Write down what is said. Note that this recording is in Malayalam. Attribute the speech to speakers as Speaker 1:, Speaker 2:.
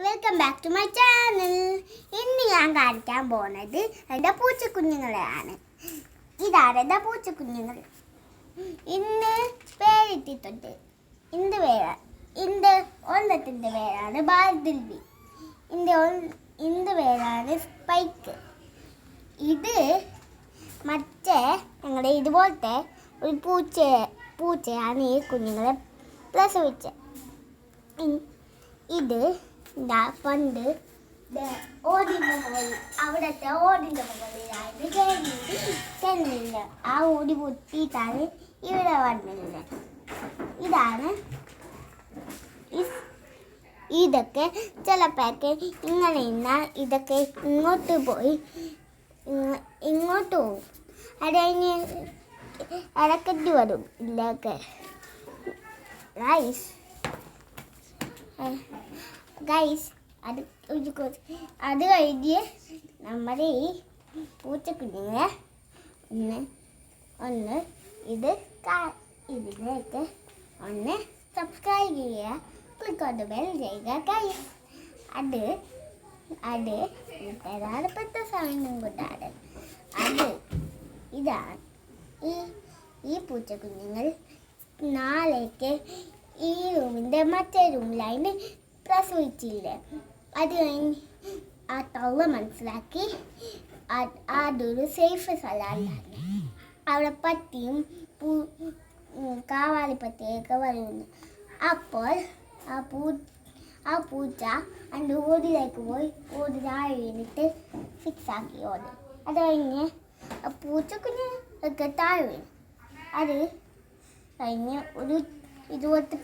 Speaker 1: Welcome back to my channel. ഇന്ന് ഞാൻ കാണിക്കാൻ പോകുന്നത് എൻ്റെ പൂച്ചക്കുഞ്ഞുങ്ങളെയാണ്. ഇതാണ് എൻ്റെ പൂച്ചക്കുഞ്ഞുങ്ങൾ. ഇന്ന് പേരിട്ടിട്ടുണ്ട്. ഒന്നത്തിൻ്റെ പേരാണ് ബാർദിൽബി. ഇന്റെ പേരാണ് സ്പൈക്ക്. ഇത് മറ്റേ ഞങ്ങളുടെ ഇതുപോലത്തെ ഒരു പൂച്ചയാണ് ഈ കുഞ്ഞുങ്ങളെ പ്രസവിച്ചത്. ഇത് പണ്ട് ഓടിൻ്റെ മുകളിൽ അവിടുത്തെ ഓടിൻ്റെ മുകളിലായത് ചെന്നില്ല. ആ ഓടി പൊട്ടിയിട്ടാണ് ഇവിടെ വന്നത്. ഇതാണ് ഇതൊക്കെ ചിലപ്പോഴൊക്കെ ഇങ്ങനെ ഇന്നാൽ ഇതൊക്കെ ഇങ്ങോട്ട് പോയി ഇങ്ങോട്ട് പോകും. അത് കഴിഞ്ഞ് ഇടയ്ക്കറ്റ് വരും. ഇല്ലൊക്കെ ഗൈസ് അത് കഴിഞ്ഞ് നമ്മുടെ ഈ പൂച്ചക്കുഞ്ഞിനെ ഒന്ന് ഇതിലേക്ക് ഒന്ന് സബ്സ്ക്രൈബ് ചെയ്യുക, ക്ലിക്ക് ഓൺ ദ ബെൽ ചെയ്യുക ഗൈസ്. അത് പ്രധാനപ്പെട്ട സമയം കൊണ്ടാണ്. ഇതാണ് ഈ പൂച്ചക്കുഞ്ഞുങ്ങൾ നാളേക്ക് ഈ റൂമിൻ്റെ മറ്റേ റൂമിലായിട്ട് പ്രസവിച്ചില്ല. അത് കഴിഞ്ഞ് ആ തള്ള മനസ്സിലാക്കി അതൊരു സേഫ് സ്ഥലമല്ല. അവിടെ പട്ടിയും കാവാലിപ്പട്ടിയൊക്കെ വരുന്നു. അപ്പോൾ ആ പൂച്ച അതിൻ്റെ ഓടിലേക്ക് പോയി ഓടി താഴെ വീണിട്ട് ഫിക്സാക്കി ഓടി. അത് കഴിഞ്ഞ് ആ പൂച്ചക്കുഞ്ഞ് ഒക്കെ താഴെ വീണു. അത് കഴിഞ്ഞ് ഒരു ഇതുപോലത്തെ